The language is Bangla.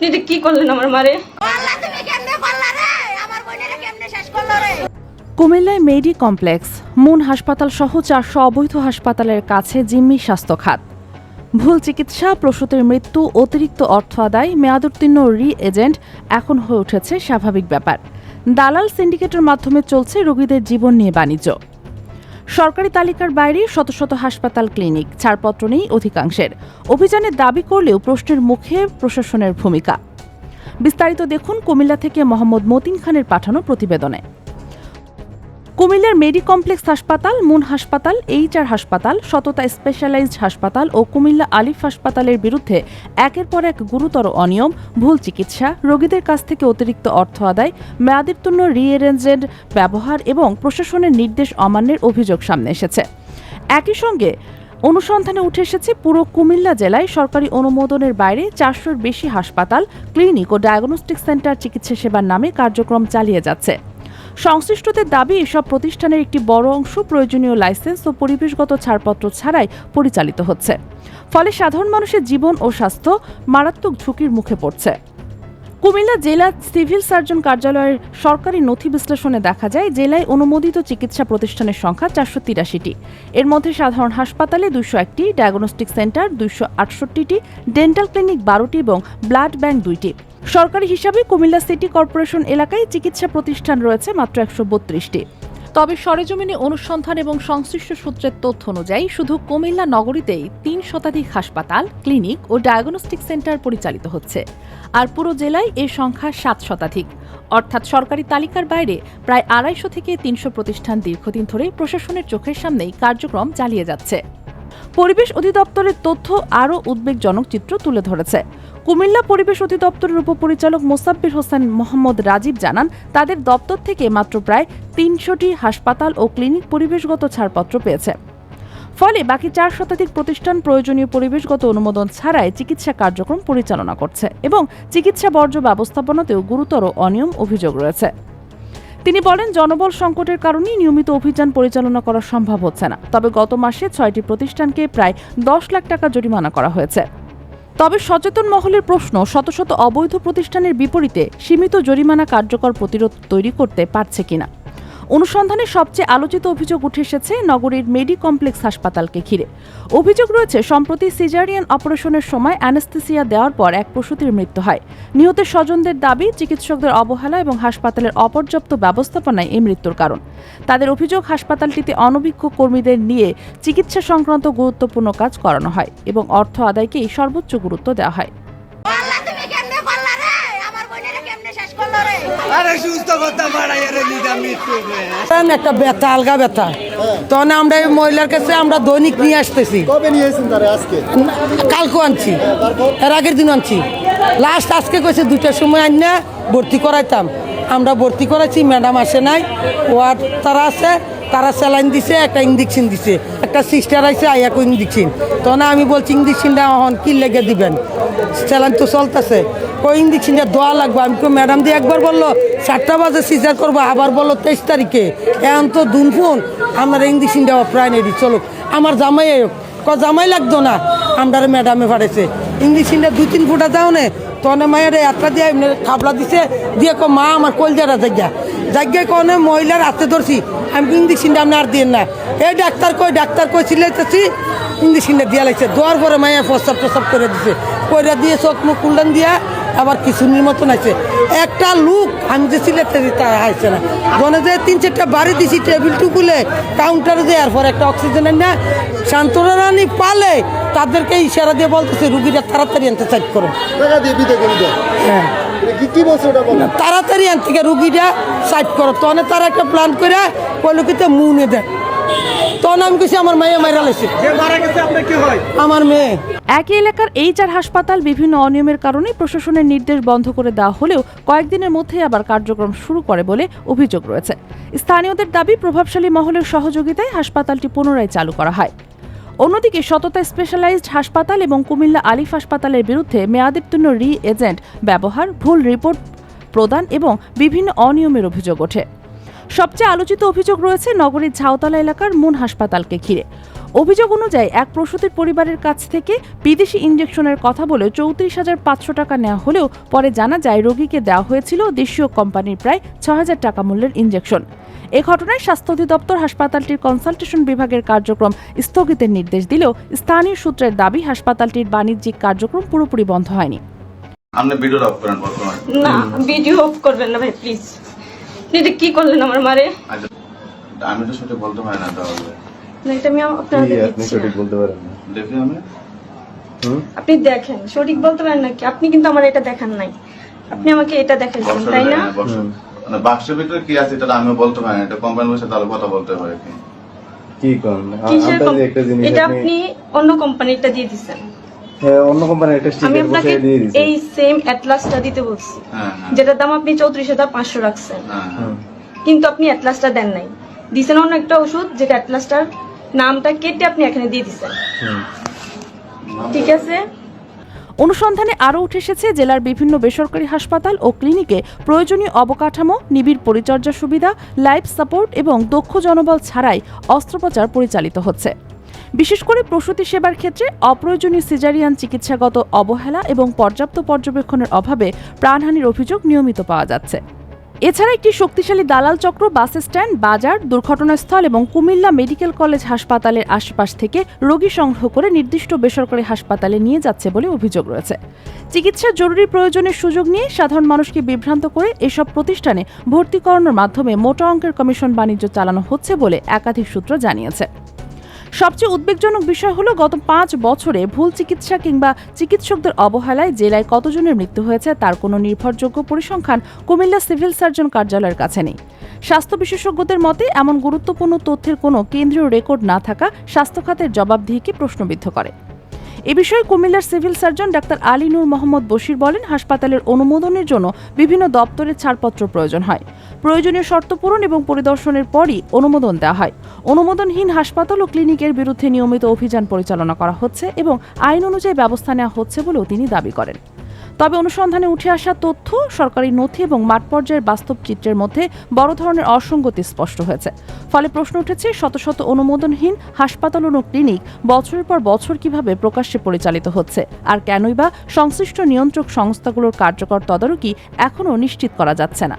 এটা কি করলেন আমার মারে? কুমিল্লায় মেডি কমপ্লেক্স, মুন হাসপাতাল সহ 400 অবৈধ হাসপাতালের কাছে জিম্মি স্বাস্থ্য খাত। ভুল চিকিৎসা, প্রসূতির মৃত্যু, অতিরিক্ত অর্থ আদায়, মেয়াদোত্তীর্ণ রি-এজেন্ট এখন হয়ে উঠেছে স্বাভাবিক ব্যাপার। দালাল সিন্ডিকেটের মাধ্যমে চলছে রোগীদের জীবন নিয়ে বাণিজ্য। সরকারি তালিকার বাইরে শত শত হাসপাতাল, ক্লিনিক, ছাড়পত্র নেই অধিকাংশের। অভিযানের দাবি করলেও প্রশ্নের মুখে প্রশাসনের ভূমিকা। বিস্তারিত দেখুন কুমিল্লা থেকে মোহাম্মদ মতিন খানের পাঠানো প্রতিবেদনে। কুমিল্লার মেডি কমপ্লেক্স হাসপাতাল, মুন হাসপাতাল, HR হাসপাতাল, শততা স্পেশালাইজড হাসপাতাল ও কুমিল্লা আলিফ হাসপাতালের বিরুদ্ধে একের পর এক গুরুতর অনিয়ম, ভুল চিকিৎসা, রোগীদের কাছ থেকে অতিরিক্ত অর্থ আদায়, মেয়াদোত্তীর্ণ রি-এজেন্ট ব্যবহার এবং প্রশাসনের নির্দেশ অমান্যের অভিযোগ সামনে এসেছে। একই সঙ্গে অনুসন্ধানে উঠে এসেছে পুরো কুমিল্লা জেলায় সরকারি অনুমোদনের বাইরে 400-র বেশি হাসপাতাল, ক্লিনিক ও ডায়াগনস্টিক সেন্টার চিকিৎসা সেবার নামে কার্যক্রম চালিয়ে যাচ্ছে। সংশ্লিষ্টদের দাবি, এসব প্রতিষ্ঠানের একটি বড় অংশ প্রয়োজনীয় লাইসেন্স ও পরিবেশগত ছাড়পত্র ছাড়াই পরিচালিত হচ্ছে। ফলে সাধারণ মানুষের জীবন ও স্বাস্থ্য মারাত্মক ঝুঁকির মুখে পড়ছে। কুমিল্লা জেলা সিভিল সার্জন কার্যালয়ের সরকারি নথি বিশ্লেষণে দেখা যায়, জেলায় অনুমোদিত চিকিৎসা প্রতিষ্ঠানের সংখ্যা 483টি। এর মধ্যে সাধারণ হাসপাতালে 201টি, ডায়াগনস্টিক সেন্টার 268টি, ডেন্টাল ক্লিনিক 12টি এবং ব্লাড ব্যাংক 2টি। সরকারি হিসাবে কুমিল্লা সিটি কর্পোরেশন এলাকায় চিকিৎসা প্রতিষ্ঠান রয়েছে মাত্র 132টি। তবে সরেজমিনে অনুসন্ধান এবং সংশ্লিষ্ট সূত্রের তথ্য অনুযায়ী শুধু কুমিল্লা নগরীতেই 3 শতাধিক হাসপাতাল, ক্লিনিক ও ডায়াগনস্টিক সেন্টার পরিচালিত হচ্ছে। আর পুরো জেলায় এর সংখ্যা 7 শতাধিক। অর্থাৎ সরকারি তালিকার বাইরে প্রায় 250 থেকে 300 প্রতিষ্ঠান দীর্ঘদিন ধরে প্রশাসনের চোখের সামনেই কার্যক্রম চালিয়ে যাচ্ছে। পরিবেশ অধিদপ্তরের তথ্য আরও উদ্বেগজনক চিত্র তুলে ধরেছে। কুমিল্লা পরিবেশ অধিদপ্তরের উপপরিচালক মোসাব্বির হোসেন মোহাম্মদ রাজীব জানান, তাদের দপ্তর থেকে মাত্র প্রায় 300টি হাসপাতাল ও ক্লিনিক পরিবেশগত ছাড়পত্র পেয়েছে। ফলে বাকি 4 শতাধিক প্রতিষ্ঠান প্রয়োজনীয় পরিবেশগত অনুমোদন ছাড়াই চিকিৎসা কার্যক্রম পরিচালনা করছে এবং চিকিৎসা বর্জ্য ব্যবস্থাপনাতেও গুরুতর অনিয়ম অভিযোগ রয়েছে। তিনি বলেন, জনবল সংকটের কারণে নিয়মিত অভিযান পরিচালনা করা সম্ভব হচ্ছে না। তবে গত মাসে 6টি প্রতিষ্ঠানকে প্রায় 10 লাখ টাকা জরিমানা করা হয়েছে। তবে সচেতন মহলের প্রশ্ন, শত শত অবৈধ প্রতিষ্ঠানের বিপরীতে সীমিত জরিমানা কার্যকর প্রতিরোধ তৈরি করতে পারছে কিনা। অনুসন্ধানে সবচেয়ে আলোচিত অভিযোগ উঠে এসেছে নগরীর মেডি কমপ্লেক্স হাসপাতালকে ঘিরে। অভিযোগ রয়েছে, সম্প্রতি সিজারিয়ান অপারেশনের সময় অ্যানেস্থেসিয়া দেওয়ার পর এক প্রসূতির মৃত্যু হয়। নিহতের স্বজনদের দাবি, চিকিৎসকদের অবহেলা এবং হাসপাতালের অপর্যাপ্ত ব্যবস্থাপনায় এই মৃত্যুর কারণ। তাদের অভিযোগ, হাসপাতালটিতে অনভিজ্ঞ কর্মীদের নিয়ে চিকিৎসা সংক্রান্ত গুরুত্বপূর্ণ কাজ করানো হয় এবং অর্থ আদায়কেই সর্বোচ্চ গুরুত্ব দেওয়া হয়। একটা ব্যথা, আলগা ব্যথা, তখন আমরা এই মহিলার কাছে আমরা দৈনিক নিয়ে আসতেছি। কবে নিয়েছেন তারা? আজকে? কালকে আনছি, এর আগের দিন আনছি। লাস্ট আজকে কইছে 2টার সময় আইনা ভর্তি করাইতাম। আমরা ভর্তি করাইছি, ম্যাডাম আসে নাই। ওয়ার্ড তারা আছে, তারা স্যালাইন দিছে, একটা ইঞ্জেকশন দিছে, একটা সিস্টার আইছে আইয়াকে ইঞ্জেকশন। তখন আমি বলছি, ইঞ্জেকশনটা এখন কি লেগে দিবেন, স্যালাইন তো চলতেছে, ওই ইঞ্জেকশনটা দেওয়া লাগবে। আমি তো ম্যাডাম দিয়ে একবার বললো 7টা বাজে সিজার করবো, আবার বললো 23 তারিখে। এখন তো দুন ফোন, আমার ইঞ্জেকশনটা প্রায় নেই, চলুক আমার জামাই হোক, জামাই লাগতো না, আমরা ম্যাডামে পাঠাইছে। ইঞ্জেকশনটা 2-3 ফুটা দাও নে, তখন মায়ের একটা দিয়ে খাবলা দিছে, দিয়ে মা আমার কলজারা জায়গায় কনে মহিলার হাতে ধরছি, আমি ইঞ্জেকশনটা আপনি আর দিন না। এই ডাক্তার কই সিলাইতেছি, ইঞ্জেকশনটা দিয়া লাগছে। দেওয়ার পরে মায়ের প্রস্তাব করে দিছে, কইরা দিয়ে চোখ মুখ কুলডান দিয়া আবার কিছুনির মতন আছে। একটা লুক আমি যে সিলেটে তা আইছে না, গনে যে 3-4টা বাড়ি দিছি, টেবিল টুকুলে কাউন্টারে দেওয়ার পর একটা অক্সিজেনের না শান্তরানি পালে তাদেরকে ইশারা দিয়ে বলতেছে, রুগীরা তাড়াতাড়ি আনতে চাই করো। হ্যাঁ, কি বলছে ওটা? তাড়াতাড়ি আনতে রুগীটা সাইড করো। তখন তারা একটা প্ল্যান করে কইলকিতে মুনে দেয়। তখন আমি কিছু আমার মেয়ে মাইরা লাইছে, আমার মেয়ে। একই এলাকার HR হাসপাতাল বিভিন্ন অনিয়মের কারণে প্রশাসনের নির্দেশ বন্ধ করে দেওয়া হলেও কয়েকদিনের মধ্যেই আবার কার্যক্রম শুরু করে বলে অভিযোগ রয়েছে। স্থানীয়দের দাবি, প্রভাবশালী মহলের সহযোগিতায় হাসপাতালটি পুনরায় চালু করা হয়। অন্যদিকে শততা স্পেশালাইজড হাসপাতাল এবং কুমিল্লা আলিফ হাসপাতালের বিরুদ্ধে মেয়াদোত্তীর্ণ রি-এজেন্ট ব্যবহার, ভুল রিপোর্ট প্রদান এবং বিভিন্ন অনিয়মের অভিযোগ ওঠে। সবচেয়ে আলোচিত অভিযোগ রয়েছে নগরীর ঝাউতলা এলাকার মুন হাসপাতালকে ঘিরে। অভিযোগ অনুযায়ী এক প্রসূতির পরিবারের কাছ থেকে বিদেশি ইনজেকশনের কথা বলে 34,500 টাকা নেওয়া হলেও পরে জানা যায় রোগীকে দেওয়া হয়েছিল দেশীয় কোম্পানির প্রায় 6,000 টাকা মূল্যের ইনজেকশন। এ ঘটনায় স্বাস্থ্য অধিদপ্তর হাসপাতালটির কনসালটেশন বিভাগের কার্যক্রম স্থগিতের নির্দেশ দিলেও স্থানীয় সূত্রের দাবি হাসপাতালটির বাণিজ্যিক কার্যক্রম পুরোপুরি বন্ধ হয়নি। আপনি ভিডিও অফ করেন বর্তমানে। না, ভিডিও অফ করবেন না ভাই প্লিজ। এটা কি করলেন আমার মারে? আচ্ছা, আমি তো সঠিক বলতে পারি না তাহলে। না, এটা আমি আপনাকে আপনি দিচ্ছি সঠিক না। বলতে পারেন না। দেখি আমি আপনি দেখেন, সঠিক বলতে পারেন নাকি? আপনি কিন্তু আমার এটা দেখান নাই, আপনি আমাকে এটা দেখাইছেন, বক্সটা তাই না? দেখেন, বক্স। মানে বাক্সের ভিতরে কি আছে এটা আমিও বলতে পারি না, এটা কোম্পানির বসে তাহলে কথা বলতে হয় কি? কি করেন কিসের আমরা যে একটা জিনিস এটা আপনি আপনি অন্য কোম্পানিটা দিয়ে দিছেন। হ্যাঁ, অন্য কোম্পানির একটা আমি স্টিকার আপনাকে বসিয়ে দিয়ে দিয়েছি। এই সেম অ্যাটলাসটা দিতে বলছি, হ্যাঁ হ্যাঁ যেটার দাম আপনি 34,500 রাখছেন, হ্যাঁ হ্যাঁ। কিন্তু আপনি অ্যাটলাসটা দেন নাই, দিছেন অন্য একটা ওষুধ যেটা অ্যাটলাসটার নামটা কেটে আপনি এখানে দিয়ে দিছেন। ঠিক আছে। অনুসন্ধানে আরও উঠে এসেছে জেলার বিভিন্ন বেসরকারি হাসপাতাল ও ক্লিনিকে প্রয়োজনীয় অবকাঠামো, নিবিড় পরিচর্যা সুবিধা, লাইফ সাপোর্ট এবং দক্ষ জনবল ছাড়াই অস্ত্রোপচার পরিচালিত হচ্ছে। বিশেষ করে প্রসূতি সেবার ক্ষেত্রে অপ্রয়োজনীয় সিজারিয়ান চিকিৎসাগত অবহেলা এবং পর্যাপ্ত পর্যবেক্ষণের অভাবে প্রাণহানির অভিযোগ নিয়মিত পাওয়া যাচ্ছে। এছাড়া একটি শক্তিশালী দালাল চক্র বাস স্ট্যান্ড, বাজার, দুর্ঘটনাস্থল এবং কুমিল্লা মেডিকেল কলেজ হাসপাতালের আশপাশ থেকে রোগী সংগ্রহ করে নির্দিষ্ট বেসরকারি হাসপাতালে নিয়ে যাচ্ছে বলে অভিযোগ রয়েছে। চিকিৎসার জরুরি প্রয়োজনের সুযোগ নিয়ে সাধারণ মানুষকে বিভ্রান্ত করে এসব প্রতিষ্ঠানে ভর্তি করানোর মাধ্যমে মোটা অঙ্কের কমিশন বাণিজ্য চালানো হচ্ছে বলে একাধিক সূত্র জানিয়েছে। সবচেয়ে উদ্বেগজনক বিষয় হলো গত 5 বছরে ভুল চিকিৎসা কিংবা চিকিৎসকদের অবহেলায় জেলায় কতজনের মৃত্যু হয়েছে তার কোনো নির্ভরযোগ্য পরিসংখ্যান কুমিল্লা সিভিল সার্জন কার্যালয়ের কাছে নেই। স্বাস্থ্য বিশেষজ্ঞদের মতে এমন গুরুত্বপূর্ণ তথ্যের কোনো কেন্দ্রীয় রেকর্ড না থাকা স্বাস্থ্য খাতের জবাবদিহিকে প্রশ্নবিদ্ধ করে। এ বিষয়ে কুমিল্লার সিভিল সার্জন ডাক্তার আলী নূর মোহাম্মদ বশির বলেন, হাসপাতালের অনুমোদনের জন্য বিভিন্ন দপ্তরের ছাড়পত্র প্রয়োজন হয়। প্রয়োজনীয় শর্ত পূরণ এবং পরিদর্শনের পরই অনুমোদন দেওয়া হয়। অনুমোদনহীন হাসপাতাল ও ক্লিনিকের বিরুদ্ধে নিয়মিত অভিযান পরিচালনা করা হচ্ছে এবং আইন অনুযায়ী ব্যবস্থা নেওয়া হচ্ছে বলেও তিনি দাবি করেন। তবে অনুসন্ধানে উঠে আসা তথ্য, সরকারি নথি এবং মাঠ পর্যায়ের বাস্তব চিত্রের মধ্যে বড় ধরনের অসঙ্গতি স্পষ্ট হয়েছে। ফলে প্রশ্ন উঠেছে, শত শত অনুমোদনহীন হাসপাতাল ও ক্লিনিক বছরের পর বছর কিভাবে প্রকাশ্যে পরিচালিত হচ্ছে, আর কেনই বা সংশ্লিষ্ট নিয়ন্ত্রক সংস্থাগুলোর কার্যকর তদারকি এখনও নিশ্চিত করা যাচ্ছে না।